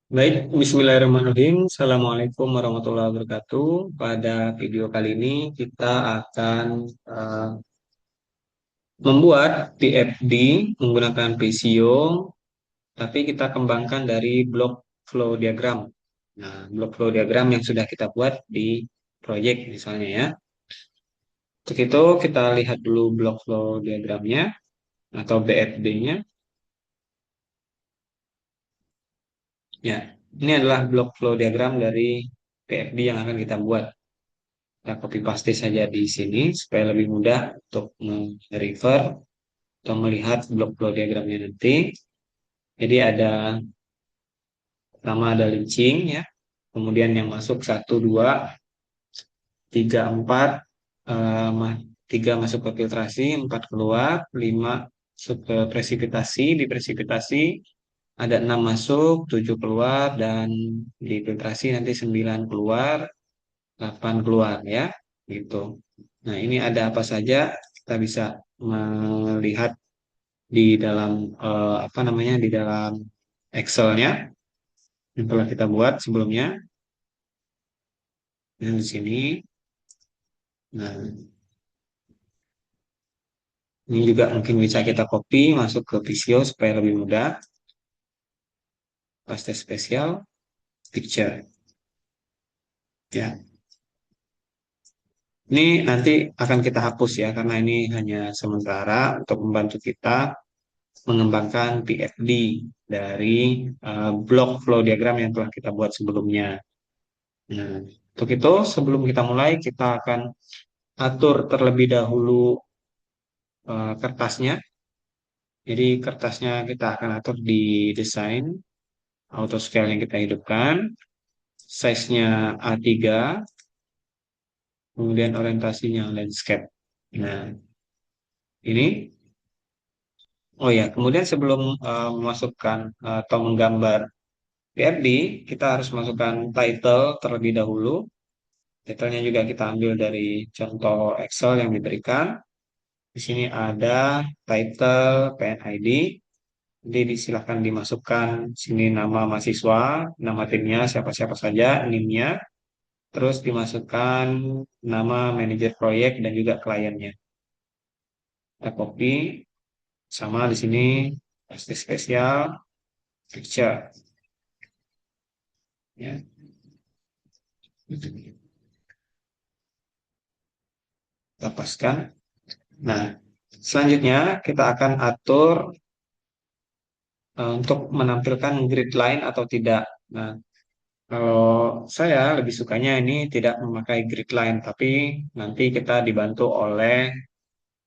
Baik, Bismillahirrahmanirrahim. Assalamualaikum warahmatullahi wabarakatuh. Pada video kali ini kita akan membuat PFD menggunakan Visio, tapi kita kembangkan dari block flow diagram. Nah, block flow diagram yang sudah kita buat di proyek misalnya ya. Untuk itu kita lihat dulu block flow diagramnya atau BFD-nya. Ya, ini adalah block flow diagram dari PFD yang akan kita buat. Kita copy paste saja di sini supaya lebih mudah untuk merefer atau melihat blok flow diagramnya nanti. Jadi ada pertama ada linching ya, kemudian yang masuk satu 2 3 4 3 masuk ke filtrasi, 4 keluar, 5 masuk ke presipitasi, di presipitasi ada 6 masuk, 7 keluar, dan di filtrasi nanti 9 keluar, 8 keluar ya, gitu. Nah, ini ada apa saja kita bisa melihat di dalam apa namanya di dalam Excel-nya yang telah kita buat sebelumnya. Dan di sini, nah ini juga mungkin bisa kita copy masuk ke Visio supaya lebih mudah. Paste spesial, picture. Ya, ini nanti akan kita hapus ya karena ini hanya sementara untuk membantu kita mengembangkan PFD dari block flow diagram yang telah kita buat sebelumnya. Nah, untuk itu sebelum kita mulai kita akan atur terlebih dahulu kertasnya. Jadi kertasnya kita akan atur di desain, auto scale yang kita hidupkan, size-nya A3, kemudian orientasinya landscape. Nah, ini, oh ya, kemudian sebelum memasukkan atau menggambar PFD, kita harus masukkan title terlebih dahulu. Title-nya juga kita ambil dari contoh Excel yang diberikan. Di sini ada title, PNID. Jadi silakan dimasukkan sini nama mahasiswa, nama timnya siapa-siapa saja, NIM-nya, terus dimasukkan nama manajer proyek dan juga kliennya. Kita copy sama di sini paste spesial picture ya. Kita paskan. Nah, selanjutnya kita akan atur untuk menampilkan grid line atau tidak. Nah, kalau saya lebih sukanya ini tidak memakai grid line, tapi nanti kita dibantu oleh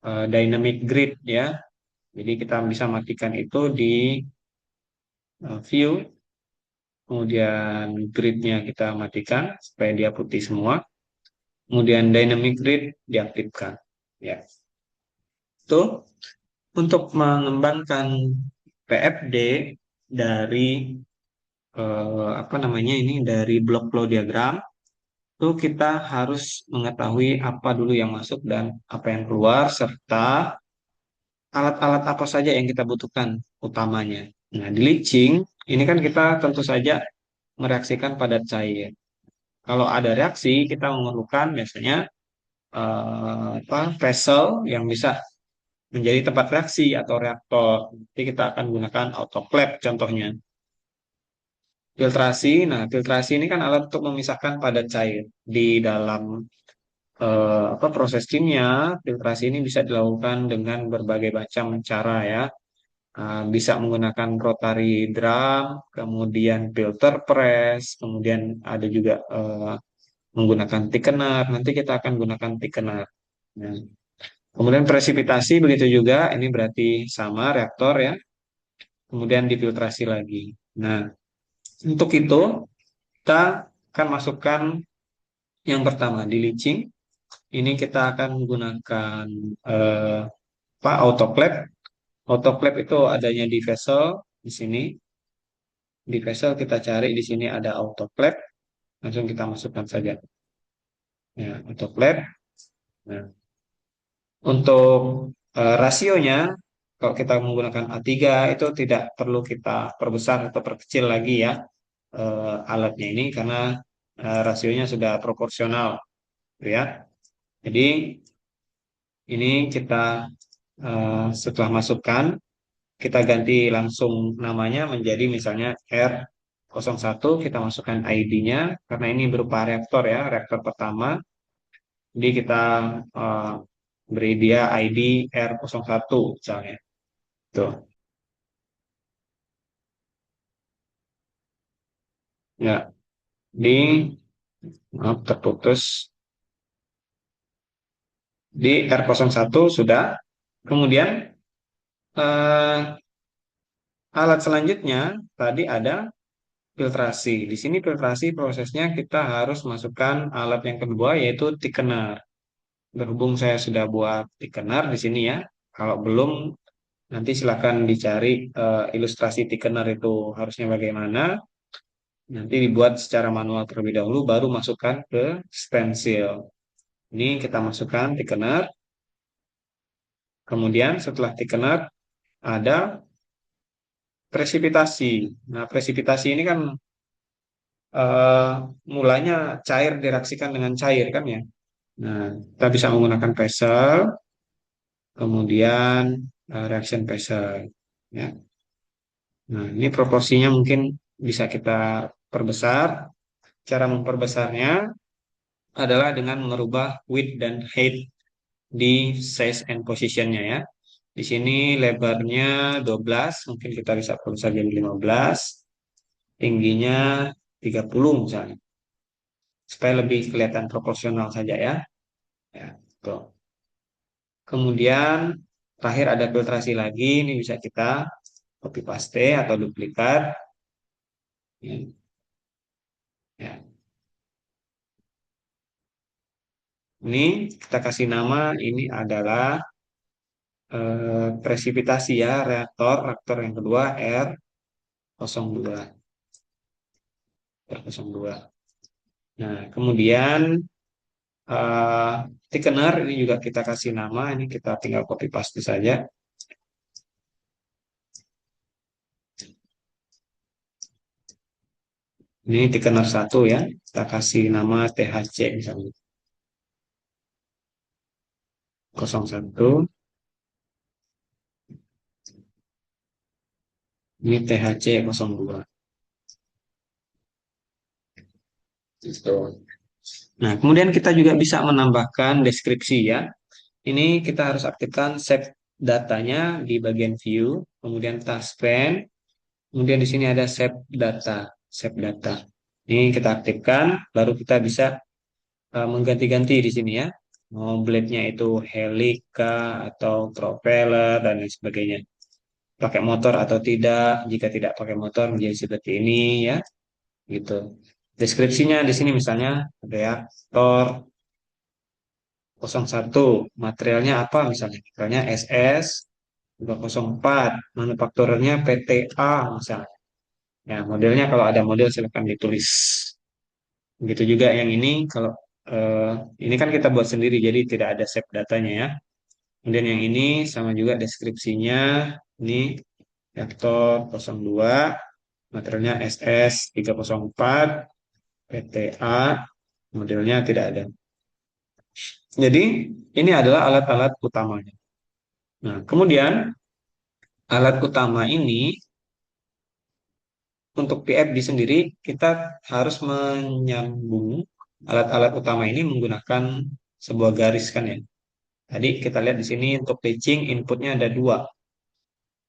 dynamic grid ya. Jadi kita bisa matikan itu di view, kemudian gridnya kita matikan supaya dia putih semua. Kemudian dynamic grid diaktifkan. Ya, itu untuk mengembangkan PFD dari apa namanya ini dari block flow diagram itu kita harus mengetahui apa dulu yang masuk dan apa yang keluar serta alat-alat apa saja yang kita butuhkan utamanya. Nah, di leaching ini kan kita tentu saja mereaksikan padat cair. Kalau ada reaksi, kita memerlukan biasanya apa, vessel yang bisa menjadi tempat reaksi atau reaktor. Jadi kita akan gunakan autoclave contohnya. Filtrasi, nah filtrasi ini kan alat untuk memisahkan padat cair di dalam apa proses kimia. Filtrasi ini bisa dilakukan dengan berbagai macam cara ya. Bisa menggunakan rotary drum, kemudian filter press, kemudian ada juga menggunakan thickener. Nanti kita akan gunakan thickener. Nah, kemudian presipitasi begitu juga, ini berarti sama reaktor ya. Kemudian difiltrasi lagi. Nah, untuk itu kita akan masukkan yang pertama di leaching. Ini kita akan menggunakan eh, apa autoclave. Autoclave itu adanya di vessel di sini. Di vessel kita cari di sini ada autoclave, langsung kita masukkan saja. Ya, autoclave. Nah, untuk rasionya, kalau kita menggunakan A3 itu tidak perlu kita perbesar atau perkecil lagi ya. alatnya ini karena rasionya sudah proporsional, gitu ya. Jadi ini kita setelah masukkan, kita ganti langsung namanya menjadi misalnya R01, kita masukkan ID-nya karena ini berupa reaktor ya, reaktor pertama. Jadi kita eh, beri dia ID R01 misalnya. Tuh. Ya, di maaf terputus. Di R01 sudah. Kemudian eh, alat selanjutnya tadi ada filtrasi. Di sini filtrasi prosesnya kita harus masukkan alat yang kedua yaitu thickener. Berhubung saya sudah buat thickener di sini ya. Kalau belum, nanti silakan dicari ilustrasi thickener itu harusnya bagaimana. Nanti dibuat secara manual terlebih dahulu, baru masukkan ke stensil. Ini kita masukkan thickener. Kemudian setelah thickener ada presipitasi. Nah, presipitasi ini kan eh, mulanya cair direaksikan dengan cair kan ya. Nah, kita bisa menggunakan vessel, kemudian reaction vessel. Ya. Nah, ini proporsinya mungkin bisa kita perbesar. Cara memperbesarnya adalah dengan merubah width dan height di size and positionnya ya. Di sini lebarnya 12, mungkin kita bisa perbesar jadi 15, tingginya 30 misalnya, supaya lebih kelihatan proporsional saja ya. Ya, tuh. Kemudian terakhir ada filtrasi lagi, ini bisa kita copy paste atau duplikat. Ya, ya. Ini kita kasih nama, ini adalah presipitasi ya, reaktor yang kedua R02. R02. Nah, kemudian eh thickener ini juga kita kasih nama, ini kita tinggal copy paste saja. Ini thickener 1 ya, kita kasih nama THC misalnya 01. Ini THC 02. Gitu. Nah, kemudian kita juga bisa menambahkan deskripsi ya. Ini kita harus aktifkan save datanya di bagian view, kemudian taskpan, kemudian di sini ada save data, save data. Ini kita aktifkan, baru kita bisa mengganti-ganti di sini ya. Mau blade-nya itu helika atau propeller dan lain sebagainya. Pakai motor atau tidak, jika tidak pakai motor menjadi seperti ini ya, gitu. Deskripsinya di sini misalnya reaktor 01, materialnya apa misalnya? Misalnya SS 204, manufakturernya PTA misalnya. Ya, modelnya kalau ada model silakan ditulis. Begitu juga yang ini, kalau eh, ini kan kita buat sendiri, jadi tidak ada save datanya ya. Kemudian yang ini sama juga deskripsinya, ini reaktor 02, materialnya SS 304, PTA, modelnya tidak ada. Jadi ini adalah alat-alat utamanya. Nah, kemudian alat utama ini untuk PFD sendiri kita harus menyambung alat-alat utama ini menggunakan sebuah garis kan ya. Tadi kita lihat di sini untuk pitching inputnya ada dua.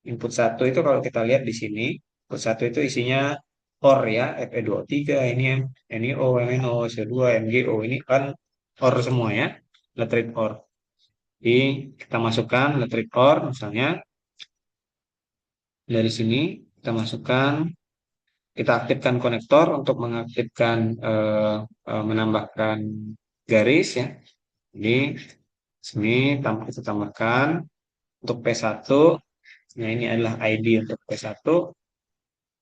Input satu itu kalau kita lihat di sini, input satu itu isinya OR ya, Fe23, ini NiO, MnO, CO2, MgO, ini kan OR semua ya, letrate OR. Jadi kita masukkan letrate OR misalnya dari sini kita masukkan, kita aktifkan konektor untuk mengaktifkan menambahkan garis ya. Jadi sini kita tambahkan untuk P1. Nah, ini adalah ID untuk P1.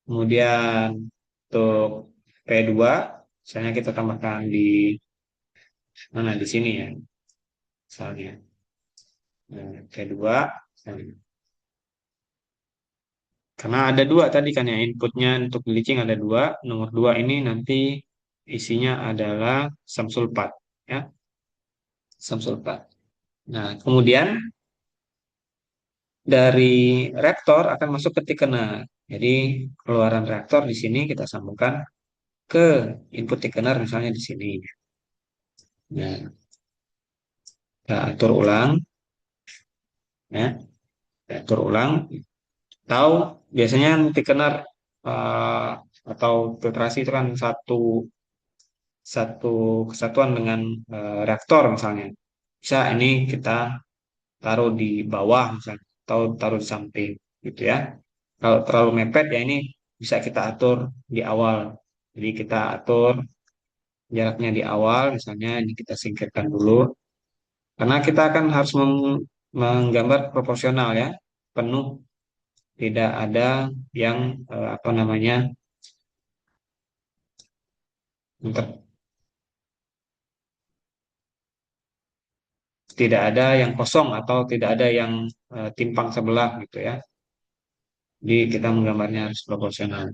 Kemudian untuk P2, misalnya kita tambahkan di mana di sini ya, misalnya. Nah, P2, misalnya. Karena ada dua tadi kan ya, inputnya untuk bleaching ada dua. Nomor dua ini nanti isinya adalah samsulfat, ya, samsulfat. Nah, kemudian dari reaktor akan masuk ke thickener. Jadi keluaran reaktor di sini kita sambungkan ke input thickener misalnya di sini. Nah, kita atur ulang, ya, kita atur ulang. Tahu biasanya thickener eh, atau filtrasi itu kan satu satu kesatuan dengan reaktor misalnya. Bisa ini kita taruh di bawah misalnya, atau taruh di samping gitu ya. Kalau terlalu mepet ya ini bisa kita atur di awal. Jadi kita atur jaraknya di awal, misalnya ini kita singkirkan dulu. Karena kita akan harus menggambar proporsional ya, penuh, tidak ada yang apa namanya, ter- tidak ada yang kosong atau tidak ada yang timpang sebelah gitu ya. Jadi kita menggambarnya harus proporsional.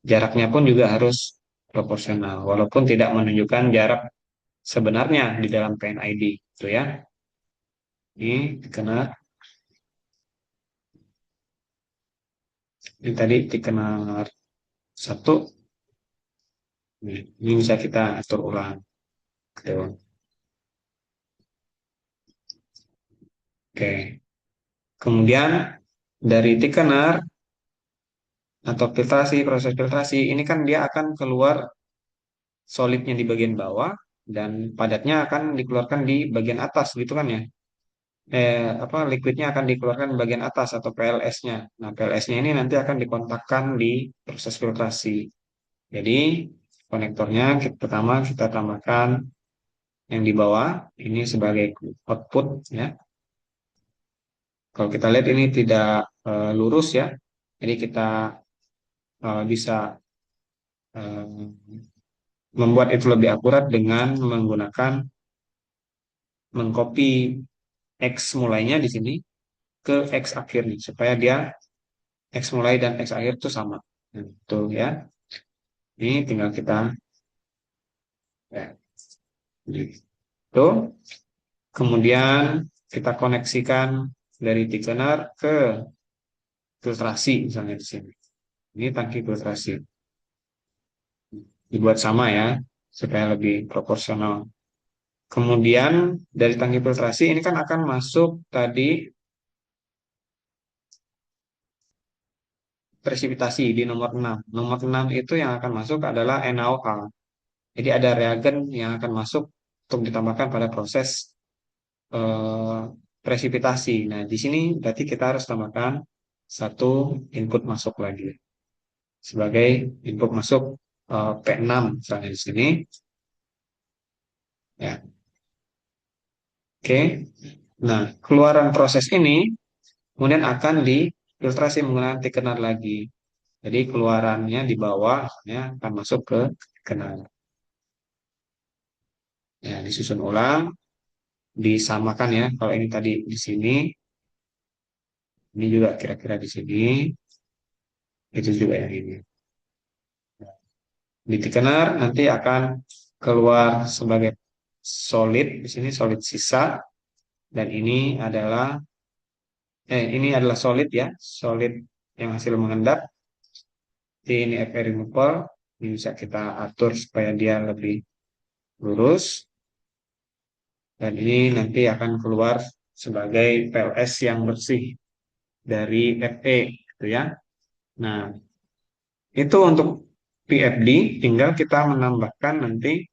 Jaraknya pun juga harus proporsional, walaupun tidak menunjukkan jarak sebenarnya di dalam PNID, gitu ya. Ini dikenal, ini tadi dikenal satu, ini bisa kita atur ulang. Gitu. Oke, kemudian dari thickener atau filtrasi, proses filtrasi, ini kan dia akan keluar solidnya di bagian bawah dan padatnya akan dikeluarkan di bagian atas, gitu kan ya. Apa liquidnya akan dikeluarkan di bagian atas atau PLS-nya. Nah, PLS-nya ini nanti akan dikontakkan di proses filtrasi. Jadi konektornya pertama kita tambahkan yang di bawah ini sebagai output ya. Kalau kita lihat ini tidak lurus ya. Jadi kita bisa eh, membuat itu lebih akurat dengan menggunakan mengcopy X mulainya di sini ke X akhirnya supaya dia X mulai dan X akhir itu sama. Nah, itu ya. Ini tinggal kita ya, gitu. Kemudian kita koneksikan dari thickener ke filtrasi misalnya di sini. Ini tangki filtrasi. Dibuat sama ya supaya lebih proporsional. Kemudian dari tangki filtrasi ini kan akan masuk tadi presipitasi di nomor 6. Nomor 6 itu yang akan masuk adalah NaOH. Jadi ada reagen yang akan masuk untuk ditambahkan pada proses eh, presipitasi. Nah, di sini berarti kita harus tambahkan satu input masuk lagi sebagai input masuk P6 misalnya di sini. Ya, oke. Nah, keluaran proses ini kemudian akan difiltrasi menggunakan thickener lagi. Jadi keluarannya di bawah ya, akan masuk ke thickener. Ya, disusun ulang, disamakan ya. Kalau ini tadi di sini, ini juga kira-kira di sini, itu juga yang ini. Di thickener nanti akan keluar sebagai solid, di sini solid sisa, dan ini adalah solid ya, solid yang hasil mengendap. Jadi ini FR removal, ini bisa kita atur supaya dia lebih lurus, dan ini nanti akan keluar sebagai PLS yang bersih dari FE, gitu ya. Nah, itu untuk PFD, tinggal kita menambahkan nanti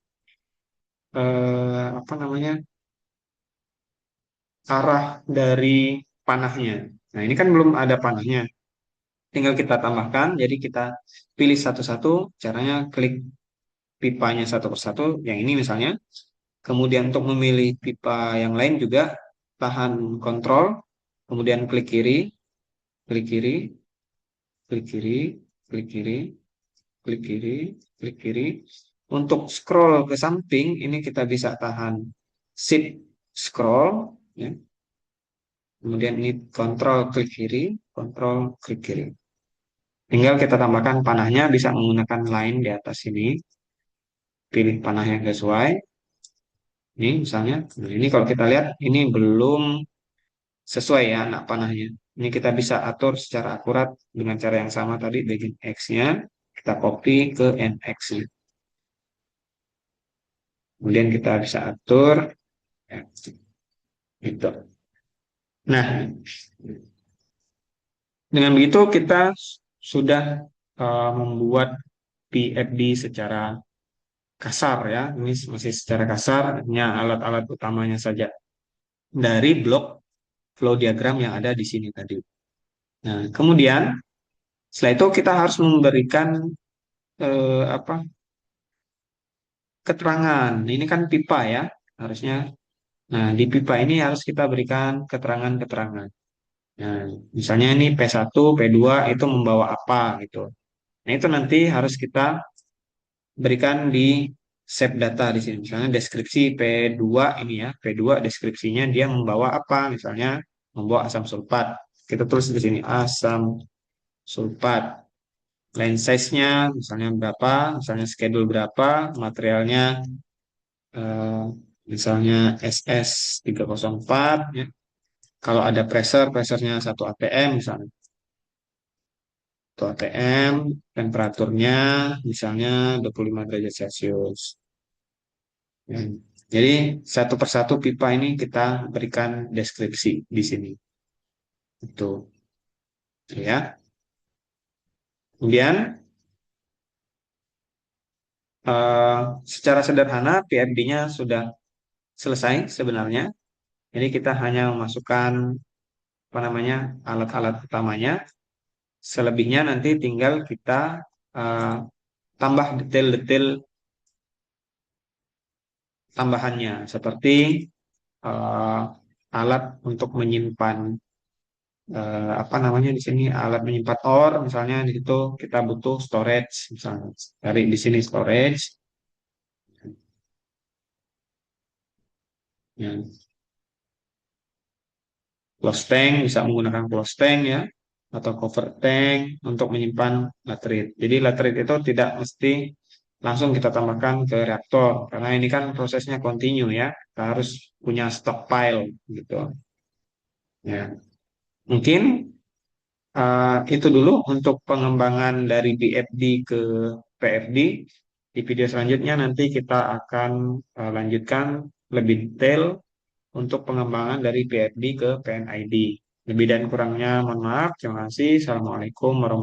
apa namanya, arah dari panahnya. Nah, ini kan belum ada panahnya. Tinggal kita tambahkan, jadi kita pilih satu-satu, caranya klik pipanya satu persatu, yang ini misalnya. Kemudian untuk memilih pipa yang lain juga, tahan kontrol, kemudian klik kiri, klik kiri, klik kiri, klik kiri, klik kiri, klik kiri. Untuk scroll ke samping, ini kita bisa tahan shift scroll, ya. Kemudian ini kontrol klik kiri, kontrol klik kiri. Tinggal kita tambahkan panahnya, bisa menggunakan line di atas sini. Pilih panah yang sesuai. Ini misalnya, nah ini kalau kita lihat ini belum sesuai ya anak panahnya. Ini kita bisa atur secara akurat dengan cara yang sama tadi, bagian X-nya, kita copy ke NX-nya. Kemudian kita bisa atur, ya, gitu. Nah, dengan begitu kita sudah membuat PFD secara kasar ya. Ini masih secara kasar, hanya alat-alat utamanya saja dari blok flow diagram yang ada di sini tadi. Nah, kemudian setelah itu kita harus memberikan apa keterangan. Ini kan pipa ya, harusnya. Nah, di pipa ini harus kita berikan keterangan-keterangan. Nah, misalnya ini P1, P2 itu membawa apa gitu. Nah, itu nanti harus kita berikan di save data di sini. Misalnya deskripsi P2 ini ya, P2 deskripsinya dia membawa apa? Misalnya membawa asam sulfat. Kita tulis di sini asam sulfat. Line size-nya misalnya berapa, misalnya schedule berapa, materialnya eh, misalnya SS304 ya. Kalau ada pressure-nya 1 atm misalnya. 1 atm, temperaturnya misalnya 25 derajat Celcius. Ya. Jadi satu persatu pipa ini kita berikan deskripsi di sini. Itu ya. Kemudian eh, secara sederhana PFD-nya sudah selesai sebenarnya. Jadi kita hanya memasukkan apa namanya alat-alat utamanya. Selebihnya nanti tinggal kita eh, tambah detail-detail tambahannya seperti eh, alat untuk menyimpan apa namanya di sini alat menyimpan ore misalnya di situ kita butuh storage misalnya dari di sini storage ya. Close tank bisa menggunakan close tank ya atau cover tank untuk menyimpan laterit. Jadi laterit itu tidak mesti langsung kita tambahkan ke reaktor karena ini kan prosesnya kontinu ya. Kita harus punya stockpile gitu. Ya. Mungkin itu dulu untuk pengembangan dari BFD ke PFD. Di video selanjutnya nanti kita akan lanjutkan lebih detail untuk pengembangan dari PFD ke PNID. Lebih dan kurangnya mohon maaf. Terima kasih. Assalamualaikum warahmatullahi wabarakatuh.